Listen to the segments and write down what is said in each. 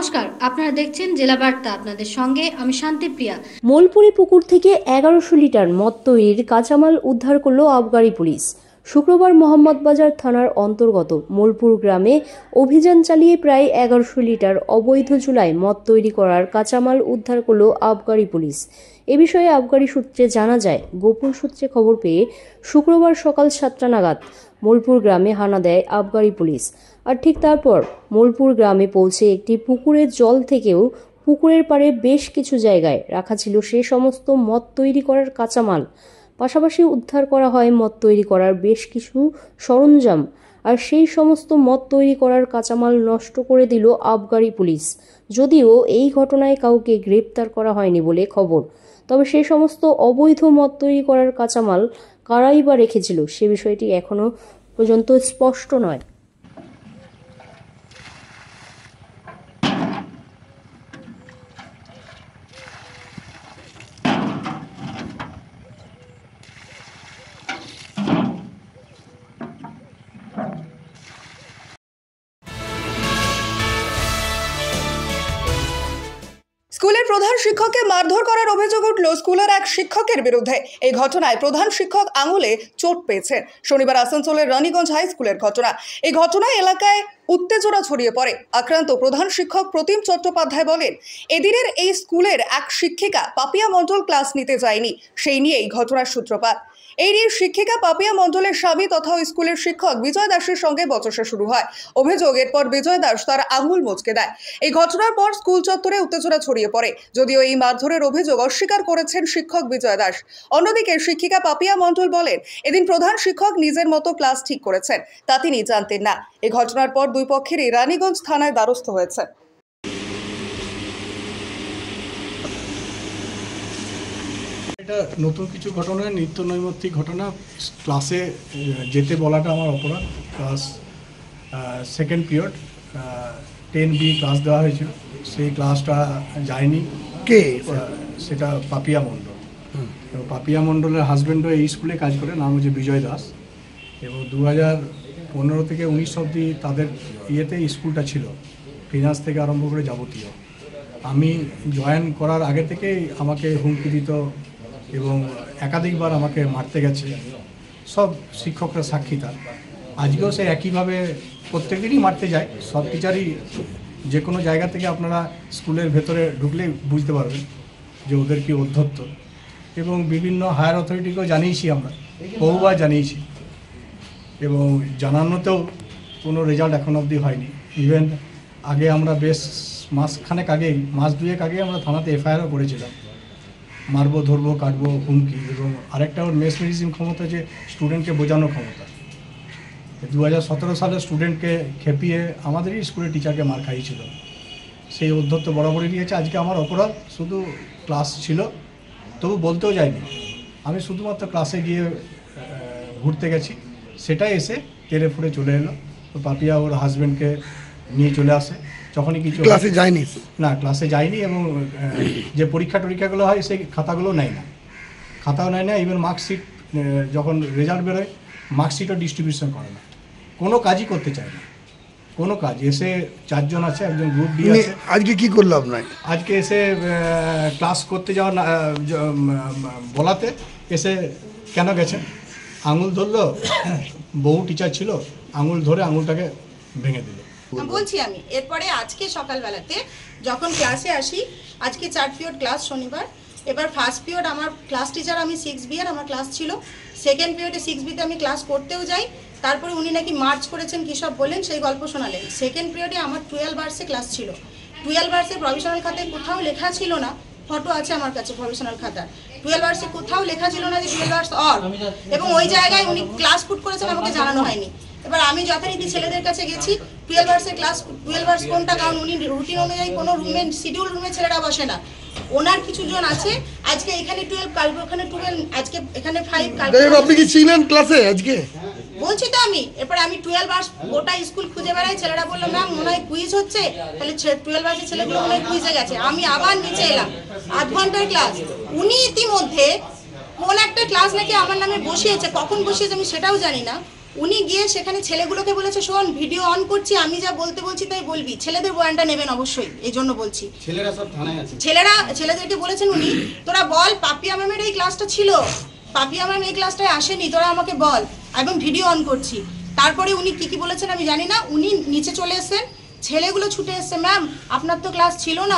নমস্কার, আপনারা দেখছেন জেলা বার্তা। আপনাদের সঙ্গে আমি শান্তিপ্রিয়া। মোলপুরি পুকুর থেকে 1100 লিটার মদ তৈরির কাঁচামাল উদ্ধার করল আবগারি পুলিশ। শুক্রবার মোহাম্মদবাজার থানার অন্তর্গত মোলপুর গ্রামে অভিযান চালিয়ে প্রায় 1100 লিটার অবৈধ চুলায় মদ তৈরি করার কাঁচামাল উদ্ধার করল আবগারি পুলিশ। এ বিষয়ে আবগারি সূত্রে জানা যায়, গোপন সূত্রে খবর পেয়ে শুক্রবার সকাল 7টা নাগাদ মোলপুর গ্রামে হানা দেয় আবগারি পুলিশ। আর ঠিক তারপর মোলপুর গ্রামে পৌঁছে একটি পুকুরের জল থেকেও পুকুরের পাড়ে বেশ কিছু জায়গায় রাখা ছিল সে সমস্ত মদ তৈরি করার কাঁচামাল। পাশাপাশি উদ্ধার করা হয় মদ তৈরি করার বেশ কিছু সরঞ্জাম। আর সেই সমস্ত মদ তৈরি করার কাঁচামাল নষ্ট করে দিল আবগারি পুলিশ। যদিও এই ঘটনায় কাউকে গ্রেপ্তার করা হয়নি বলে খবর, তবে সেই সমস্ত অবৈধ মদ তৈরি করার কাঁচামাল কারাই বা রেখেছিল সে বিষয়টি এখনো পর্যন্ত স্পষ্ট নয়। স্কুলের প্রধান শিক্ষককে মারধর করার অভিযোগ উঠল স্কুলের এক শিক্ষকের বিরুদ্ধে। এই ঘটনায় প্রধান শিক্ষক আঙুলে চোট পেয়েছেন। শনিবার আসানসোলের রানীগঞ্জ হাই স্কুলের ঘটনা। এই ঘটনায় এলাকায় উত্তেজনা ছড়িয়ে পড়ে। আক্রান্ত প্রধান শিক্ষক প্রতিম চট্টোপাধ্যায় বলেন, এদিনের এই স্কুলের এক শিক্ষিকা পাপিয়া মণ্ডল ক্লাস নিতে যায়নি, সেই নিয়েই ঘটনার সূত্রপাত। এই নিয়ে শিক্ষিকা পাপিয়া মণ্ডলের স্বামী তথা স্কুলের শিক্ষক বিজয় দাসের সঙ্গে বচসা শুরু হয়। অভিযোগ, এরপর বিজয় দাস তার আঙুল মচকে দেয়। এই ঘটনার পর স্কুল চত্বরে উত্তেজনা ছড়িয়ে পড়ে। যদিও এই মারধরের অভিযোগ অস্বীকার করেছেন শিক্ষক বিজয় দাস। অন্যদিকে শিক্ষিকা পাপিয়া মণ্ডল বলেন, এদিন প্রধান শিক্ষক নিজের মতো ক্লাস ঠিক করেছেন, তা তিনি জানতেন না। এই ঘটনার পর দুই পক্ষেরই রানীগঞ্জ থানায় দ্বারস্থ হয়েছে। এটা নতুন কিছু ঘটনা, নিত্য নৈমিত্তিক ঘটনা। ক্লাসে যেতে বলাটা আমার অপরাধ। Class second period 10B class দেওয়া হয়েছিল, সেই ক্লাসটা যায়নি। কে সেটা পাপিয়া মণ্ডল। পাপিয়া মণ্ডলের হাজব্যান্ডও এই স্কুলে কাজ করে, নাম হচ্ছে বিজয় দাস। এবং 2015 থেকে 19 অবধি তাদের ইয়েতে স্কুলটা ছিল, ফিনান্স থেকে আরম্ভ করে যাবতীয়। আমি জয়েন করার আগে থেকেই আমাকে হুমকি দিত এবং একাধিকবার আমাকে মারতে গেছে। সব শিক্ষকরা সাক্ষী তার। আজকেও সে একইভাবে প্রত্যেকদিনই মারতে যায়। সব টিচারই যে কোনো জায়গা থেকে আপনারা স্কুলের ভেতরে ঢুকলেই বুঝতে পারবেন যে ওদের কি অধ্যত্ত। এবং বিভিন্ন হায়ার অথরিটিকেও জানিয়েছি, আমরা বহুবার জানিয়েছি, এবং জানানোতেও কোনো রেজাল্ট এখন অবধি হয়নি। ইভেন আগে আমরা বেশ মাসখানেক আগেই, মাস দুয়েক আগে আমরা থানাতে এফআইআরও করেছিলাম, মারবো, ধরবো, কাটবো, হুমকি। এবং আরেকটা ওর মেসমেরিজম ক্ষমতা, যে স্টুডেন্টকে বোঝানোর ক্ষমতা। 2017 সালে স্টুডেন্টকে খেপিয়ে আমাদেরই স্কুলের টিচারকে মার খাইয়েছিল। সেই অধ্যত্ত বরাবরই নিয়েছে। আজকে আমার অপরাধ, শুধু ক্লাস ছিল, তবু বলতেও যায়নি। আমি শুধুমাত্র ক্লাসে গিয়ে ঘুরতে গেছি, সেটাই এসে তেড়ে ফুড়ে চলে এলো। তো পাপিয়া ওর হাজব্যান্ডকে নিয়ে চলে আসে। যখনই কিছু ক্লাসে যায়নি না, ক্লাসে যায়নি। এবং যে পরীক্ষাগুলো হয় সেই খাতাগুলো নেয় না, ইভেন মার্কশিট যখন রেজাল্ট বেরোয় মার্কশিটও ডিস্ট্রিবিউশন করে না, কোনো কাজই করতে চায় না, কোনো কাজ। এসে 4 জন আছে, একজন গ্রুপ ডি আছে। আজকে কি করলো আপনার? আজকে এসে ক্লাস করতে যাওয়া বলাতে এসে কেন গেছেন, আঙুল ধরলো। বহু টিচার ছিল, আঙুল ধরে আঙুলটাকে ভেঙে দিল। বলছি আমি এরপরে আজকে সকালবেলাতে যখন ক্লাসে আসি, আজকে 4 পিরিয়ড ক্লাস শনিবার। এবার ফার্স্ট পিরিয়ড আমার ক্লাস টিচার, আমি 6B এর আমার ক্লাস ছিল। সেকেন্ড পিরিয়ডে 6Bতে আমি ক্লাস করতেও যাই। তারপরে উনি নাকি মার্চ করেছেন, কী সব বললেন, সেই গল্প শোনালেন। সেকেন্ড পিরিয়ডে আমার 12 আওয়ার্সে ক্লাস ছিল। 12 আওয়ার্সে প্রভিশনাল খাতায় কোথাও লেখা ছিল না, ফটো আছে আমার কাছে প্রভিশনাল খাতা, 12 আওয়ার্সে কোথাও লেখা ছিল না যে 12 আওয়ার্স অর। এবং ওই জায়গায় উনি ক্লাস পুট করেছেন, আমাকে জানানো হয়নি। এবার আমি যথারীতি ছেলেদের কাছে গেছি, 12 আওয়ার্সের ক্লাস, 12 আওয়ার্স কোনটা, কারণ উনি রুটিন অনুযায়ী কোনো রুমে, শিডিউল রুমে ছেলেরা বসে না। ওনার কিছু জন আছে, আজকে এখানে 12, কালকে ওখানে 12, আজকে এখানে 5। আপনি কি ছিলেন ক্লাসে আজকে? বলছি তো আমি। এরপরে আমি 12 আওয়ার্স গোটা স্কুল খুঁজে বেড়াই। ছেলেরা বললো, ম্যাম মনে হয় কুইজ হচ্ছে, তাহলে 12 আওয়ার্সের ছেলেগুলো মনে হয় কুইজে গেছে। আমি আবার নিচে এলাম, 8 ঘন্টার ক্লাস। উনি ইতিমধ্যে কোন একটা ক্লাস নাকি আমার নামে বসিয়েছে, কখন বসিয়েছে আমি সেটাও জানি না। উনি গিয়ে সেখানে ছেলেগুলোকে বলেছে, শোন ভিডিও অন করছি, আমি যা বলতে বলছি তাই বলবি, ছেলেদের বয়ানটা নেবেন অবশ্যই, এই জন্য বলছি। ছেলেদেরকে বলেছেন উনি, তোরা বল পাপিয়া ম্যামের এই ক্লাসটা ছিল, পাপিয়া ম্যাম এই ক্লাসটায় আসেনি, তোরা আমাকে বল, এবং ভিডিও অন করছি। তারপরে উনি কি বলেছেন আমি জানি না, উনি নিচে চলে এসেছেন, ছেলেগুলো ছুটে এসছে, ম্যাম আপনার তো ক্লাস ছিল না।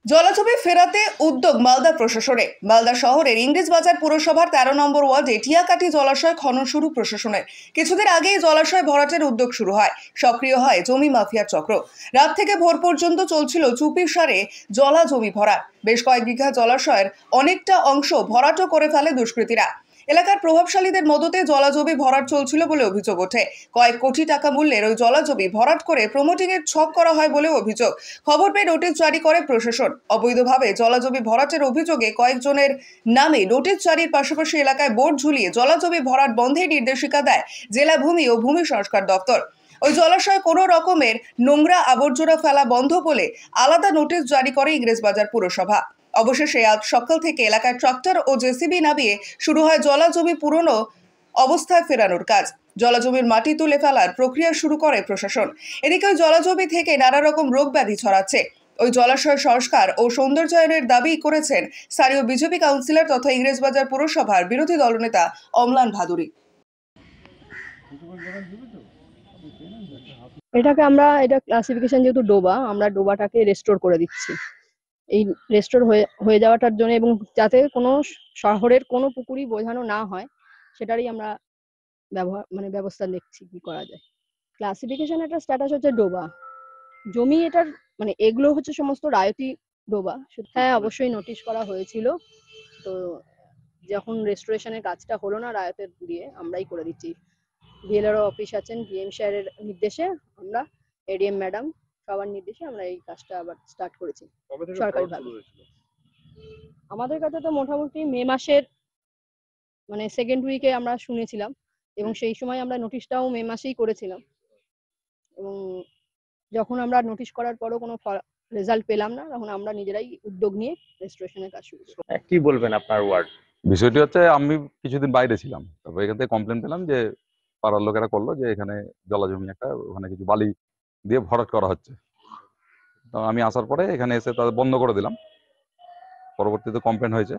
জলাছবি ফেরাতে উদ্যোগ মালদা প্রশাসনে। মালদা শহরের ইংরেজবাজার পুরসভার 13 নম্বর ওয়ার্ডে টিয়াকাটি জলাশয় খনন শুরু প্রশাসনের। কিছুদিন আগেই জলাশয় ভরাটের উদ্যোগ শুরু হয়, সক্রিয় হয় জমি মাফিয়ার চক্র। রাত থেকে ভোর পর্যন্ত চলছিল চুপির সারে জলা জমি ভরাট। বেশ কয়েক বিঘা জলাশয়ের অনেকটা অংশ ভরাটও করে ফেলে দুষ্কৃতীরা। এলাকার প্রভাবশালীদের মদতে জলাজমি ভরাট চলছিল বলে অভিযোগ ওঠে। কয়েক কোটি টাকা মূল্যের ওই জলাজমি ভরাট করে প্রমোটিং এর ছক করা হয় বলে অভিযোগ। খবর পেয়ে নোটিশ জারি করে প্রশাসন। অবৈধভাবে জলাজমি ভরাটের অভিযোগে কয়েকজনের নামে নোটিশ জারির পাশাপাশি এলাকায় বোর্ড ঝুলিয়ে জলাজমি ভরাট বন্ধের নির্দেশিকা দেয় জেলা ভূমি ও ভূমি সংস্কার দপ্তর। ওই জলাশয়ে কোনো রকমের নোংরা আবর্জনা ফেলা বন্ধ বলে আলাদা নোটিশ জারি করে ইংরেজবাজার পুরসভা। অবশেষে আজ সকাল থেকে এলাকায় ট্রাক্টর ও জেসিবি নামিয়ে শুরু হয় জলাজমি পুরনো অবস্থায় ফেরানোর কাজ। জলাজমির মাটি তুলে ফেলার প্রক্রিয়া শুরু করে প্রশাসন। এদিকে ওই জলাজমি থেকে নানা রকম রোগ ব্যাধি ছড়াচ্ছে। ওই জলাশয় সংস্কার ও সৌন্দর্যায়নের দাবি করেছেন স্থানীয় বিজেপি কাউন্সিলর তথা ইংরেজবাজার পুরসভার বিরোধী দলনেতা অম্লান ভাদুরী। এটা ক্লাসিফিকেশন যেহেতু ডোবা, আমরা ডোবাটাকে রেস্টোর করে দিচ্ছি। এই রেস্টোর হয়ে যাওয়াটার জন্য এবং যাতে কোনো শহরের কোনো পুকুরই বোঝানো না হয় সেটারই আমরা ব্যবস্থা দেখছি কি করা যায়। ক্লাসিফিকেশন একটা স্ট্যাটাস হচ্ছে ডোবা জমি, এটার এগুলো হচ্ছে সমস্ত রায়তি ডোবা। হ্যাঁ, অবশ্যই নোটিশ করা হয়েছিল। তো যখন রেস্টোরেশনের কাজটা হলো না রায়তের দিয়ে, আমরাই করে দিচ্ছি। বিএলআর অফিস আছেন, ডিএম স্যারের নির্দেশে আমরা, এডিএম ম্যাডাম সবার নির্দেশে আমরা এই কাজটা আবার স্টার্ট করেছি সরকারিভাবে। আমাদের কাছে তো মোটামুটি মে মাসের সেকেন্ড উইকে আমরা শুনেছিলাম এবং সেই সময় আমরা নোটিশটাও মে মাসেই করেছিলাম এবং যখন আমরা নোটিশ করার পরও কোনো রেজাল্ট পেলাম না, তখন আমরা নিজেরাই উদ্যোগ নিয়ে রেস্টোরেশনের কাজ শুরু করি। কি বলবেন আপনার ওয়ার্ড? বিষয়টি হচ্ছে, আমি কিছুদিন বাইরে ছিলাম, তারপর এখান থেকে কমপ্লেন পেলাম যে পাড়ার লোকেরা করলো যে এখানে জলাজমি একটা, ওখানে কিছু বালি দিয়ে ভরাট করা হচ্ছে। তো আমি আসার পরে এখানে এসে তাদের বন্ধ করে দিলাম। পরবর্তীতে কমপ্লেন হয়েছে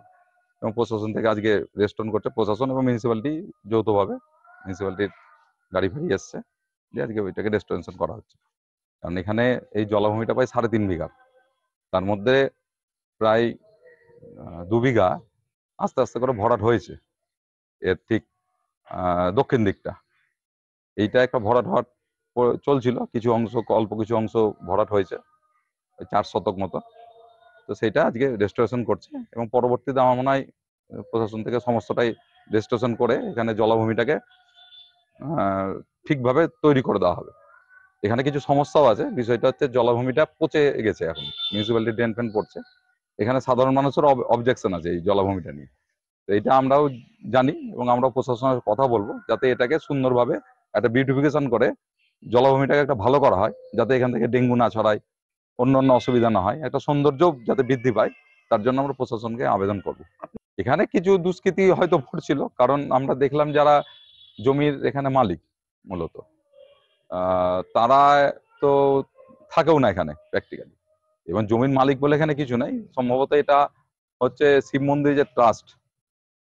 এবং প্রশাসন থেকে আজকে রেস্টোরেশন করছে, প্রশাসন এবং মিউনিসিপ্যালিটি যৌথভাবে, মিউনিসিপ্যালিটির গাড়ি ফাড়ি এসছে দিয়ে আজকে ওইটাকে রেস্টোরেশন করা হচ্ছে। কারণ এখানে এই জলাভূমিটা প্রায় 3.5 বিঘা, তার মধ্যে প্রায় 2 বিঘা আস্তে আস্তে করে ভরাট হয়েছে। এর ঠিক দক্ষিণ দিকটা এইটা একটা ভরাট হওয়ার চলছিল, কিছু অংশ, অল্প কিছু অংশ ভরাট হয়েছে, 4 শতক মতো। তো সেইটা আজকে রেস্টোরেশন করছে এবং পরবর্তীতে আমার মনে হয় প্রশাসন থেকে সমস্তটাই রেস্টোরেশন করে এখানে জলাভূমিটাকে ঠিকভাবে তৈরি করে দেওয়া হবে। এখানে কিছু সমস্যাও আছে। বিষয়টা হচ্ছে জলাভূমিটা পচে গেছে, এখন মিউনিসিপ্যালিটি ড্রেন ফ্যান পড়ছে, এখানে সাধারণ মানুষের অবজেকশন আছে এই জলাভূমিটা নিয়ে। তো এটা আমরাও জানি এবং আমরা প্রশাসনের কথা বলবো যাতে এটাকে সুন্দরভাবে একটা বিউটিফিকেশন করে জলাভূমিটাকে একটা ভালো করা হয়, যাতে এখান থেকে ডেঙ্গু না ছড়ায়, অন্যান্য অসুবিধা না হয়, একটা সৌন্দর্য যাতে বৃদ্ধি পায়, তার জন্য আমরা প্রশাসনকে আবেদন করব। এখানে কিছু দুষ্কৃতি হয়তো ঘটছিল, কারণ আমরা দেখলাম যারা জমির এখানে মালিক মূলত তারা তো থাকেও না এখানে প্র্যাকটিক্যালি, এবং জমির মালিক বলে এখানে কিছু নাই। সম্ভবত এটা হচ্ছে শিব মন্দির যে ট্রাস্ট,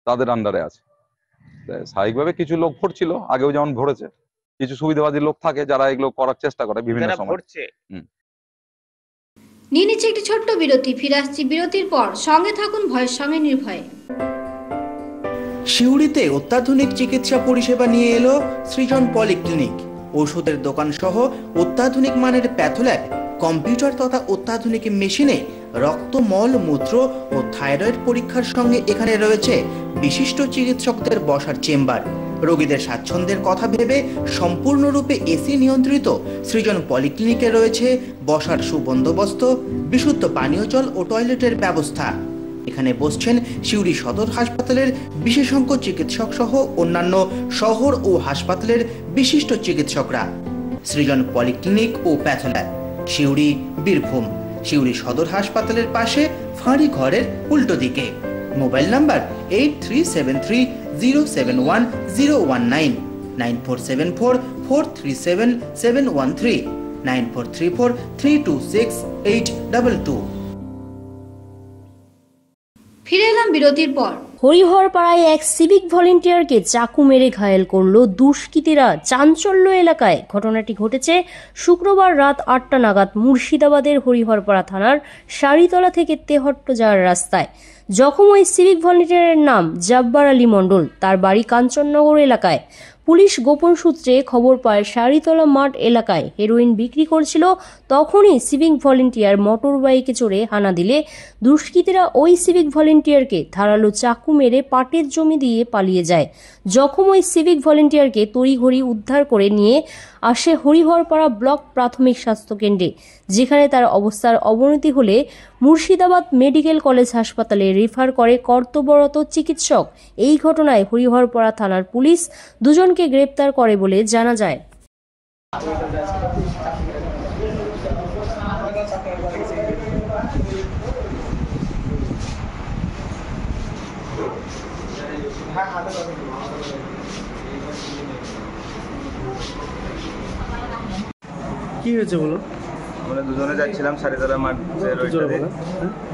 তাদের আন্ডারে আছে। স্বাভাবিকভাবে কিছু লোক ভরছিল, আগেও যেমন ভরেছে, কিছু সুবিধাবাদী লোক থাকে যারা এগুলো করার চেষ্টা করে বিভিন্ন সময়। নিয়ে নিচ্ছে একটি ছোট্ট বিরতি, ফিরে আসছি বিরতির পর। সঙ্গে থাকুন ভয়ের সঙ্গে নির্ভয়ে। সিউড়িতে অত্যাধুনিক চিকিৎসা পরিষেবা নিয়ে এলো সৃজন পলিক্লিনিক। ওষুধের দোকান সহ অত্যাধুনিক মানের প্যাথোল্যাব, কম্পিউটার তথা অত্যাধুনিক মেশিনে রক্ত, মল, মূত্র ও থাইরয়েড পরীক্ষার সঙ্গে এখানে রয়েছে বিশিষ্ট চিকিৎসকদের বসার চেম্বার। রোগীদের স্বাচ্ছন্দ্যের কথা ভেবে সম্পূর্ণরূপে এসি নিয়ন্ত্রিত সৃজন পলিক্লিনিকে রয়েছে বসার সুবন্দোবস্ত, বিশুদ্ধ পানীয় জল ও টয়লেটের ব্যবস্থা। এখানে বসছেন সিউড়ি সদর হাসপাতালের বিশেষজ্ঞ চিকিৎসক সহ অন্যান্য শহর ও হাসপাতালের বিশিষ্ট চিকিৎসকরা। সৃজন পলিক্লিনিক ও প্যাথোল্যাব, সিউড়ি, বীরভূম। সিউড়ি সদর হাসপাতালের পাশে ফাঁড়ি ঘরের উল্টো দিকে। Mobile number 8373071019, 9474437713, 9434326822। ফিরে এলাম বিরতির পর। হরিহরপাড়ায় এক সিভিক ভলেন্টিয়ারকে চাকু মেরে ঘায়েল করল দুষ্কৃতীরা, চাঞ্চল্য এলাকায়। ঘটনাটি ঘটেছে শুক্রবার রাত 8টা নাগাদ মুর্শিদাবাদের হরিহরপাড়া থানার সারিতলা থেকে তেহট্ট যাওয়ার রাস্তায়। জখম ওই সিভিক ভলেন্টিয়ারের নাম জব্বার আলী মণ্ডল, তার বাড়ি কাঞ্চননগর এলাকায়। পুলিশ গোপন সূত্রে খবর পায় সারিতলা মাঠ এলাকায় হেরোইন বিক্রি করছিল। তখনই সিভিক ভলেন্টিয়ার মোটর বাইকে চড়ে হানা দিলে দুষ্কৃতীরা ওই সিভিক ভলেন্টিয়ারকে ধারালো চাকু মেরে পাটের জমি দিয়ে পালিয়ে যায়। জখম ওই সিভিক ভলেন্টিয়ারকে তড়িঘড়ি উদ্ধার করে নিয়ে আসে হরিহরপাড়া ব্লক প্রাথমিক স্বাস্থ্যকেন্দ্রে, যেখানে তার অবস্থার অবনতি হলে মুর্শিদাবাদ মেডিকেল কলেজ হাসপাতালে রেফার করে কর্তব্যরত চিকিৎসক। এই ঘটনায় হরিহরপাড়া থানার পুলিশ দুজনকে গ্রেপ্তার করে বলে জানা যায়। কি হয়েছে বলো? আমরা দুজনে যাচ্ছিলাম সারিতলা মাঠের ওইটাতে।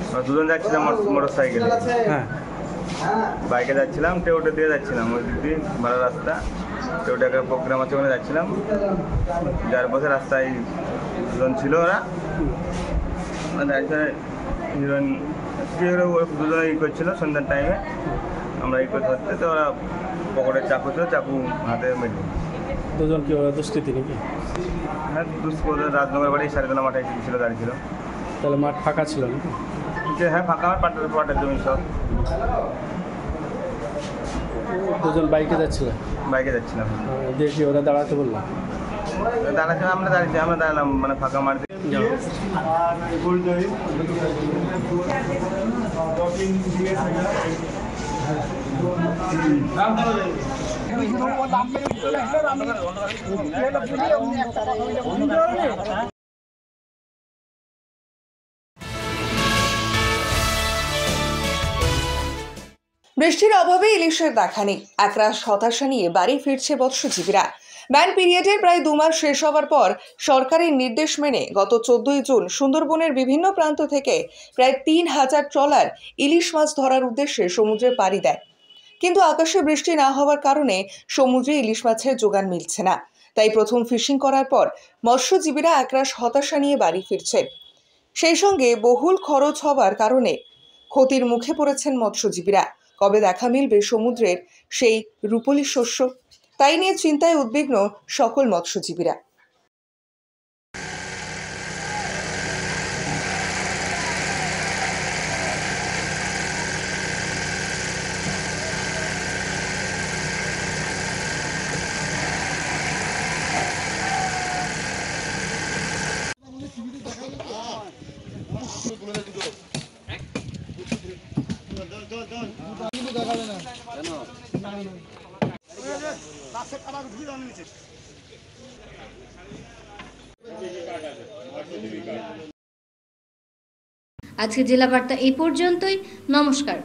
আমরা দুজন যাচ্ছিলাম মোটর সাইকেলে। হ্যাঁ, বাইকে যাচ্ছিলাম, টেউটে দিয়ে যাচ্ছিলাম, ওই দিক দিয়ে ভালো রাস্তা। টেউটে একটা প্রোগ্রাম আছে, ওখানে যাচ্ছিলাম। যার পথে রাস্তায় দুজন ছিল, ওরা হিরোইন দুজনে ই করছিল সন্ধ্যার টাইমে। আমরা ই করতে হচ্ছে তো ওরা পকেটে চাকু ছিল, চাকু হাতে মেরে। দুজন কি ওরা দুষ্কৃতী নাকি? হ্যাঁ, রাজনগর বাড়ি সারিতলা মাঠে ছিল, দাঁড়িয়ে ছিল। তাহলে মাঠ ফাঁকা ছিল নাকি? হ্যাঁ, ফাঁকা। আমার পাটের জমি সব। দুজন বাইকে যাচ্ছিল? বাইকে যাচ্ছিলাম। দেখি ওরা দাঁড়াতে বললাম, দাঁড়াচ্ছিলাম, আমরা দাঁড়ালাম, মানে ফাঁকা মাঠ দিয়ে। বৃষ্টির অভাবে ইলিশের দেখা নেই, একরাশ হতাশা নিয়ে বাড়ি ফিরছে মৎস্যজীবীরা। ব্যান পিরিয়ডের প্রায় 2 মাস শেষ হওয়ার পর সরকারের নির্দেশ মেনে গত 14ই জুন সুন্দরবনের বিভিন্ন প্রান্ত থেকে প্রায় 3000 ট্রলার ইলিশ মাছ ধরার উদ্দেশ্যে সমুদ্রে পাড়ি দেয়। কিন্তু আকাশে বৃষ্টি না হওয়ার কারণে সমুদ্রে ইলিশ মাছের যোগান মিলছে না। তাই প্রথম ফিশিং করার পর মৎস্যজীবীরা একরাশ হতাশা নিয়ে বাড়ি ফিরছে। সেই সঙ্গে বহুল খরচ হওয়ার কারণে ক্ষতির মুখে পড়েছেন মৎস্যজীবীরা। কবে দেখা মিলবে সমুদ্রের সেই রূপলি শস্য, তাই নিয়ে চিন্তায় উদ্বিগ্ন সকল মৎস্যজীবীরা। আজকে জেলা বার্তা এই পর্যন্তই। নমস্কার।